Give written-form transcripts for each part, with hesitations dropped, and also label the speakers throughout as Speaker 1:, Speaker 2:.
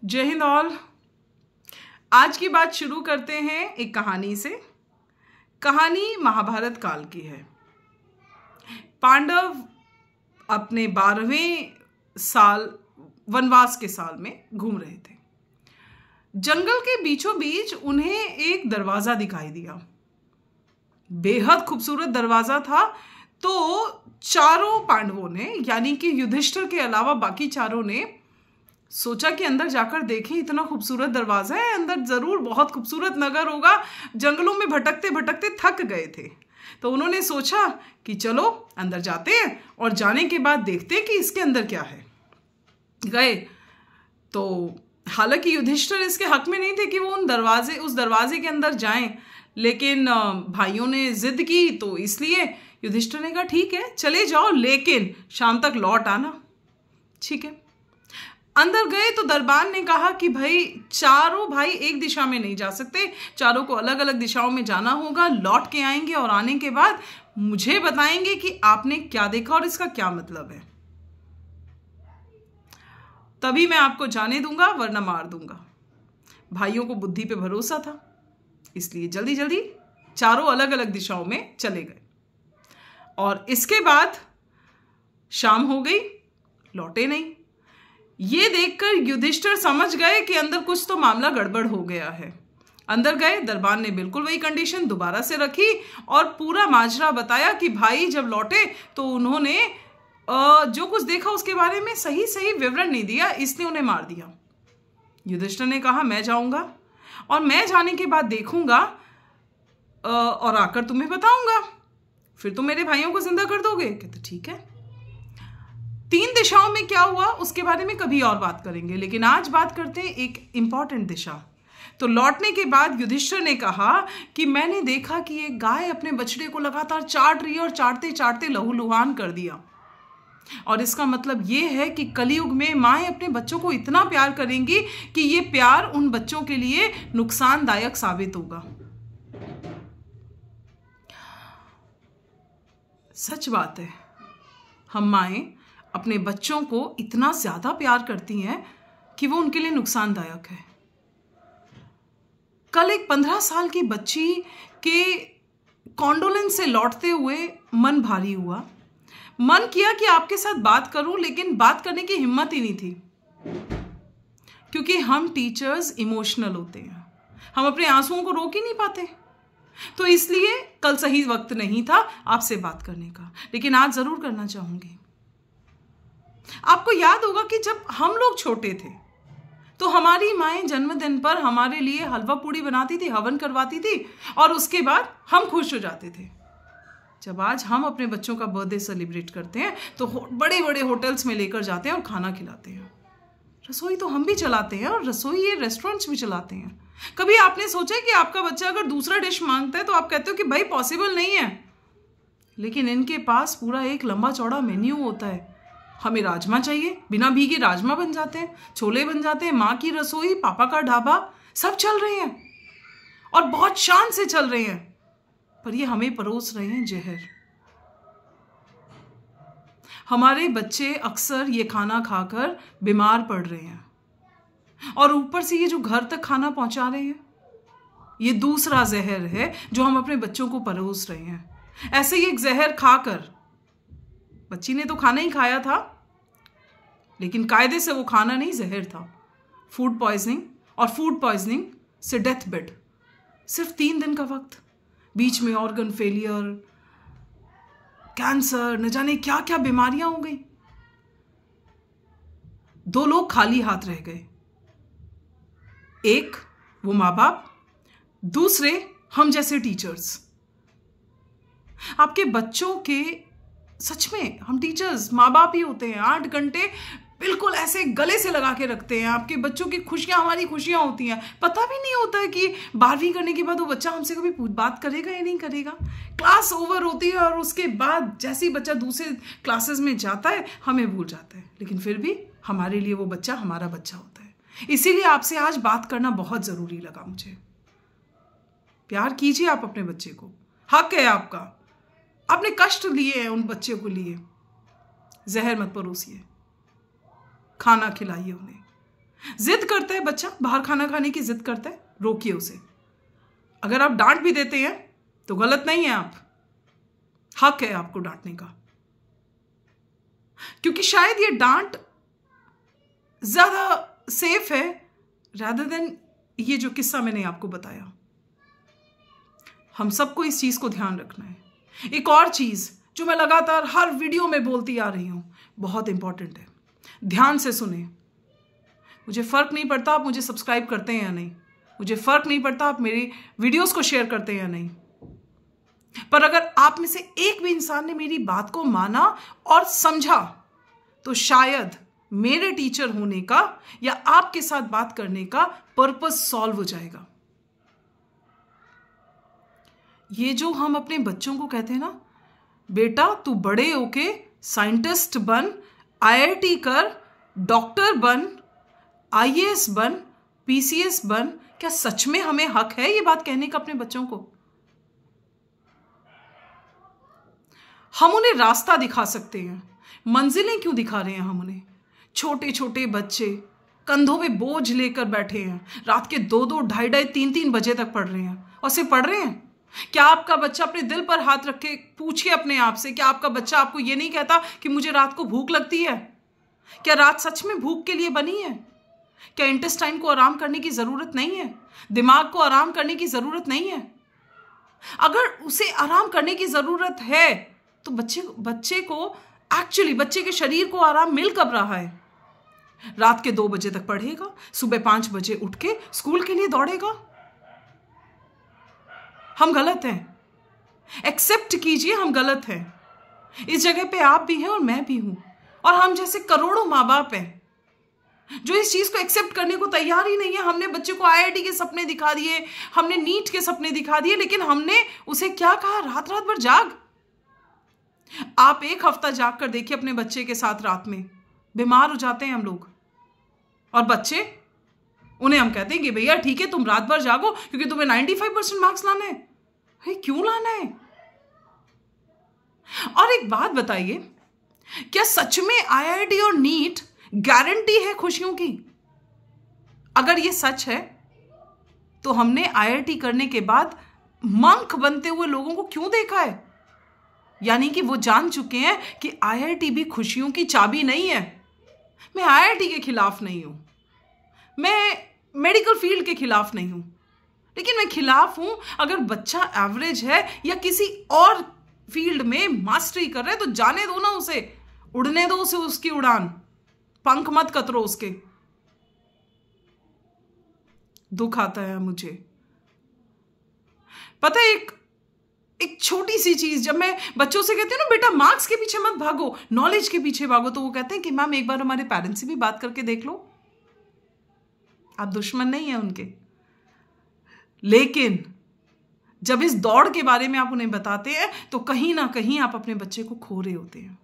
Speaker 1: जय हिंद ऑल। आज की बात शुरू करते हैं एक कहानी से। कहानी महाभारत काल की है। पांडव अपने 12वें साल वनवास के साल में घूम रहे थे। जंगल के बीचों बीच उन्हें एक दरवाजा दिखाई दिया। बेहद खूबसूरत दरवाजा था। तो चारों पांडवों ने, यानी कि युधिष्ठिर के अलावा बाकी चारों ने सोचा कि अंदर जाकर देखें। इतना खूबसूरत दरवाजा है, अंदर जरूर बहुत खूबसूरत नगर होगा। जंगलों में भटकते भटकते थक गए थे, तो उन्होंने सोचा कि चलो अंदर जाते हैं और जाने के बाद देखते हैं कि इसके अंदर क्या है। गए तो हालांकि युधिष्ठिर इसके हक में नहीं थे कि वो उस दरवाजे के अंदर जाएं, लेकिन भाइयों ने जिद की, तो इसलिए युधिष्ठिर ने कहा ठीक है चले जाओ, लेकिन शाम तक लौट आना। ठीक है। अंदर गए तो दरबान ने कहा कि भाई चारों भाई एक दिशा में नहीं जा सकते, चारों को अलग अलग दिशाओं में जाना होगा। लौट के आएंगे और आने के बाद मुझे बताएंगे कि आपने क्या देखा और इसका क्या मतलब है। तभी मैं आपको जाने दूंगा, वरना मार दूंगा। भाइयों को बुद्धि पे भरोसा था, इसलिए जल्दी जल्दी चारों अलग अलग दिशाओं में चले गए। और इसके बाद शाम हो गई, लौटे नहीं। ये देखकर युधिष्ठिर समझ गए कि अंदर कुछ तो मामला गड़बड़ हो गया है। अंदर गए, दरबान ने बिल्कुल वही कंडीशन दोबारा से रखी और पूरा माजरा बताया कि भाई जब लौटे तो उन्होंने जो कुछ देखा उसके बारे में सही सही विवरण नहीं दिया, इसलिए उन्हें मार दिया। युधिष्ठिर ने कहा मैं जाऊंगा और मैं जाने के बाद देखूंगा और आकर तुम्हें बताऊंगा, फिर तुम मेरे भाइयों को जिंदा कर दोगे। कहते ठीक है। 3 दिशाओं में क्या हुआ उसके बारे में कभी और बात करेंगे, लेकिन आज बात करते हैं एक इंपॉर्टेंट दिशा। तो लौटने के बाद युधिष्ठिर ने कहा कि मैंने देखा कि एक गाय अपने बछड़े को लगातार चाट रही है और चाटते चाटते लहूलुहान कर दिया। और इसका मतलब ये है कि कलयुग में माएं अपने बच्चों को इतना प्यार करेंगी कि ये प्यार उन बच्चों के लिए नुकसानदायक साबित होगा। सच बात है, हम माएं अपने बच्चों को इतना ज्यादा प्यार करती हैं कि वो उनके लिए नुकसानदायक है। कल एक 15 साल की बच्ची के कॉन्डोलेंस से लौटते हुए मन भारी हुआ। मन किया कि आपके साथ बात करूं, लेकिन बात करने की हिम्मत ही नहीं थी, क्योंकि हम टीचर्स इमोशनल होते हैं, हम अपने आंसुओं को रोक ही नहीं पाते। तो इसलिए कल सही वक्त नहीं था आपसे बात करने का, लेकिन आज जरूर करना चाहूंगी। आपको याद होगा कि जब हम लोग छोटे थे तो हमारी माएं जन्मदिन पर हमारे लिए हलवा पूड़ी बनाती थी, हवन करवाती थी, और उसके बाद हम खुश हो जाते थे। जब आज हम अपने बच्चों का बर्थडे सेलिब्रेट करते हैं तो बड़े बड़े होटल्स में लेकर जाते हैं और खाना खिलाते हैं। रसोई तो हम भी चलाते हैं, और रसोई ये रेस्टोरेंट्स भी चलाते हैं। कभी आपने सोचा कि आपका बच्चा अगर दूसरा डिश मांगता है तो आप कहते हो कि भाई पॉसिबल नहीं है, लेकिन इनके पास पूरा एक लंबा चौड़ा मेन्यू होता है। हमें राजमा चाहिए, बिना भीगे राजमा बन जाते हैं, छोले बन जाते हैं, माँ की रसोई, पापा का ढाबा, सब चल रहे हैं और बहुत शान से चल रहे हैं। पर ये हमें परोस रहे हैं जहर। हमारे बच्चे अक्सर ये खाना खाकर बीमार पड़ रहे हैं, और ऊपर से ये जो घर तक खाना पहुंचा रहे हैं, ये दूसरा जहर है जो हम अपने बच्चों को परोस रहे हैं। ऐसे ही एक जहर खाकर बच्ची ने तो खाना ही खाया था, लेकिन कायदे से वो खाना नहीं, जहर था। फूड पॉइजनिंग, और फूड पॉइजनिंग से डेथ बेड। सिर्फ 3 दिन का वक्त, बीच में ऑर्गन फेलियर, कैंसर, न जाने क्या क्या बीमारियां हो गई। 2 लोग खाली हाथ रह गए, एक वो माँ बाप, दूसरे हम जैसे टीचर्स। आपके बच्चों के, सच में हम टीचर्स माँ बाप ही होते हैं। 8 घंटे बिल्कुल ऐसे गले से लगा के रखते हैं। आपके बच्चों की खुशियां हमारी खुशियां होती हैं। पता भी नहीं होता है कि 12वीं करने के बाद वो बच्चा हमसे कभी बात करेगा या नहीं करेगा। क्लास ओवर होती है और उसके बाद जैसे ही बच्चा दूसरे क्लासेस में जाता है हमें भूल जाता है, लेकिन फिर भी हमारे लिए वो बच्चा हमारा बच्चा होता है। इसीलिए आपसे आज बात करना बहुत ज़रूरी लगा मुझे। प्यार कीजिए आप अपने बच्चे को, हक है आपका। आपने कष्ट लिए हैं उन बच्चे को लिए, जहर मत परोसिए, खाना खिलाइए उन्हें। जिद करता है बच्चा, बाहर खाना खाने की जिद करता है, रोकिए उसे। अगर आप डांट भी देते हैं तो गलत नहीं है, आप हक है आपको डांटने का, क्योंकि शायद ये डांट ज्यादा सेफ है रादर देन ये जो किस्सा मैंने आपको बताया। हम सबको इस चीज को ध्यान रखना है। एक और चीज जो मैं लगातार हर वीडियो में बोलती आ रही हूं, बहुत इंपॉर्टेंट है, ध्यान से सुने। मुझे फर्क नहीं पड़ता आप मुझे सब्सक्राइब करते हैं या नहीं, मुझे फर्क नहीं पड़ता आप मेरी वीडियोस को शेयर करते हैं या नहीं, पर अगर आप में से एक भी इंसान ने मेरी बात को माना और समझा तो शायद मेरे टीचर होने का या आपके साथ बात करने का पर्पस सॉल्व हो जाएगा। ये जो हम अपने बच्चों को कहते हैं ना, बेटा तू बड़े होके साइंटिस्ट बन, आईआईटी कर, डॉक्टर बन, आईएएस बन, पीसीएस बन, क्या सच में हमें हक है ये बात कहने का अपने बच्चों को? हम उन्हें रास्ता दिखा सकते हैं, मंजिलें क्यों दिखा रहे हैं हम उन्हें? छोटे छोटे बच्चे कंधों पे बोझ लेकर बैठे हैं, रात के 2-2, 2:30, 3-3 बजे तक पढ़ रहे हैं और सिर्फ पढ़ रहे हैं। क्या आपका बच्चा अपने दिल पर हाथ रख के पूछिए अपने आप से, क्या आपका बच्चा आपको ये नहीं कहता कि मुझे रात को भूख लगती है? क्या रात सच में भूख के लिए बनी है? क्या इंटेस्टाइन को आराम करने की जरूरत नहीं है? दिमाग को आराम करने की जरूरत नहीं है? अगर उसे आराम करने की जरूरत है तो बच्चे को एक्चुअली बच्चे के शरीर को आराम मिल कब रहा है? रात के 2 बजे तक पढ़ेगा, सुबह 5 बजे उठ के स्कूल के लिए दौड़ेगा। हम गलत हैं, एक्सेप्ट कीजिए हम गलत हैं। इस जगह पे आप भी हैं और मैं भी हूं, और हम जैसे करोड़ों माँ बाप हैं जो इस चीज को एक्सेप्ट करने को तैयार ही नहीं है। हमने बच्चे को आईआईटी के सपने दिखा दिए, हमने नीट के सपने दिखा दिए, लेकिन हमने उसे क्या कहा? रात रात भर जाग। आप 1 हफ्ता जाग कर देखिए अपने बच्चे के साथ, रात में बीमार हो जाते हैं हम लोग। और बच्चे, उन्हें हम कहते हैं कि भैया ठीक है तुम रात भर जागो क्योंकि तुम्हें 95% मार्क्स लाना है। है क्यों लाना है? और एक बात बताइए, क्या सच में आईआईटी और नीट गारंटी है खुशियों की? अगर ये सच है तो हमने आईआईटी करने के बाद मंक बनते हुए लोगों को क्यों देखा है? यानी कि वो जान चुके हैं कि आईआईटी भी खुशियों की चाबी नहीं है। मैं आईआईटी के खिलाफ नहीं हूं, मैं मेडिकल फील्ड के खिलाफ नहीं हूं, लेकिन मैं खिलाफ हूं अगर बच्चा एवरेज है या किसी और फील्ड में मास्टरी कर रहा है तो जाने दो ना उसे, उड़ने दो उसे, उसकी उड़ान, पंख मत कतरो उसके। दुख आता है मुझे, पता है एक छोटी सी चीज, जब मैं बच्चों से कहती हूँ ना बेटा मार्क्स के पीछे मत भागो, नॉलेज के पीछे भागो, तो वो कहते हैं कि मैम एक बार हमारे पेरेंट्स से भी बात करके देख लो। आप दुश्मन नहीं है उनके, लेकिन जब इस दौड़ के बारे में आप उन्हें बताते हैं तो कहीं ना कहीं आप अपने बच्चे को खो रहे होते हैं।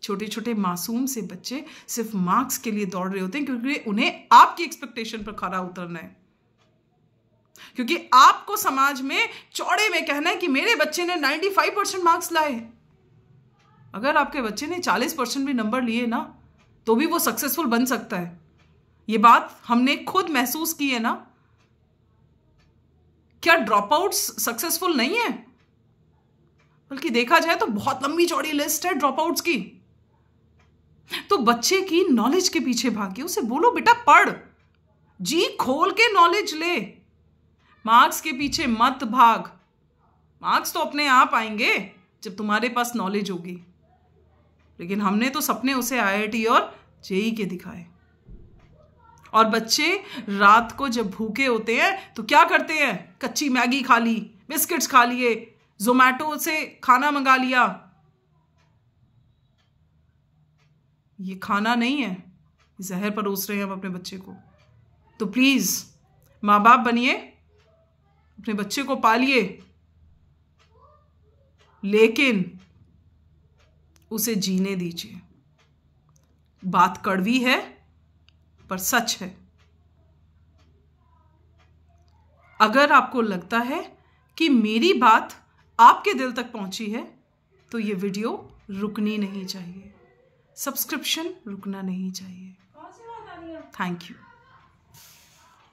Speaker 1: छोटे छोटे मासूम से बच्चे सिर्फ मार्क्स के लिए दौड़ रहे होते हैं क्योंकि उन्हें आपकी एक्सपेक्टेशन पर खरा उतरना है, क्योंकि आपको समाज में चौड़े में कहना है कि मेरे बच्चे ने 95% मार्क्स लाए। अगर आपके बच्चे ने 40% भी नंबर लिए ना तो भी वो सक्सेसफुल बन सकता है। ये बात हमने खुद महसूस की है ना। क्या ड्रॉप आउट्स सक्सेसफुल नहीं है? बल्कि देखा जाए तो बहुत लंबी चौड़ी लिस्ट है ड्रॉप आउट्स की। तो बच्चे की नॉलेज के पीछे भागिए, उसे बोलो बेटा पढ़, जी खोल के नॉलेज ले, मार्क्स के पीछे मत भाग। मार्क्स तो अपने आप आएंगे जब तुम्हारे पास नॉलेज होगी, लेकिन हमने तो सपने उसे आईआईटी और जेईई के दिखाए। और बच्चे रात को जब भूखे होते हैं तो क्या करते हैं? कच्ची मैगी खा ली, बिस्किट्स खा लिए, जोमैटो से खाना मंगा लिया। ये खाना नहीं है, जहर परोस रहे हैं हम अपने बच्चे को। तो प्लीज माँ बाप बनिए, अपने बच्चे को पालिए, लेकिन उसे जीने दीजिए। बात कड़वी है पर सच है। अगर आपको लगता है कि मेरी बात आपके दिल तक पहुंची है तो ये वीडियो रुकनी नहीं चाहिए, सब्सक्रिप्शन रुकना नहीं चाहिए। Thank you.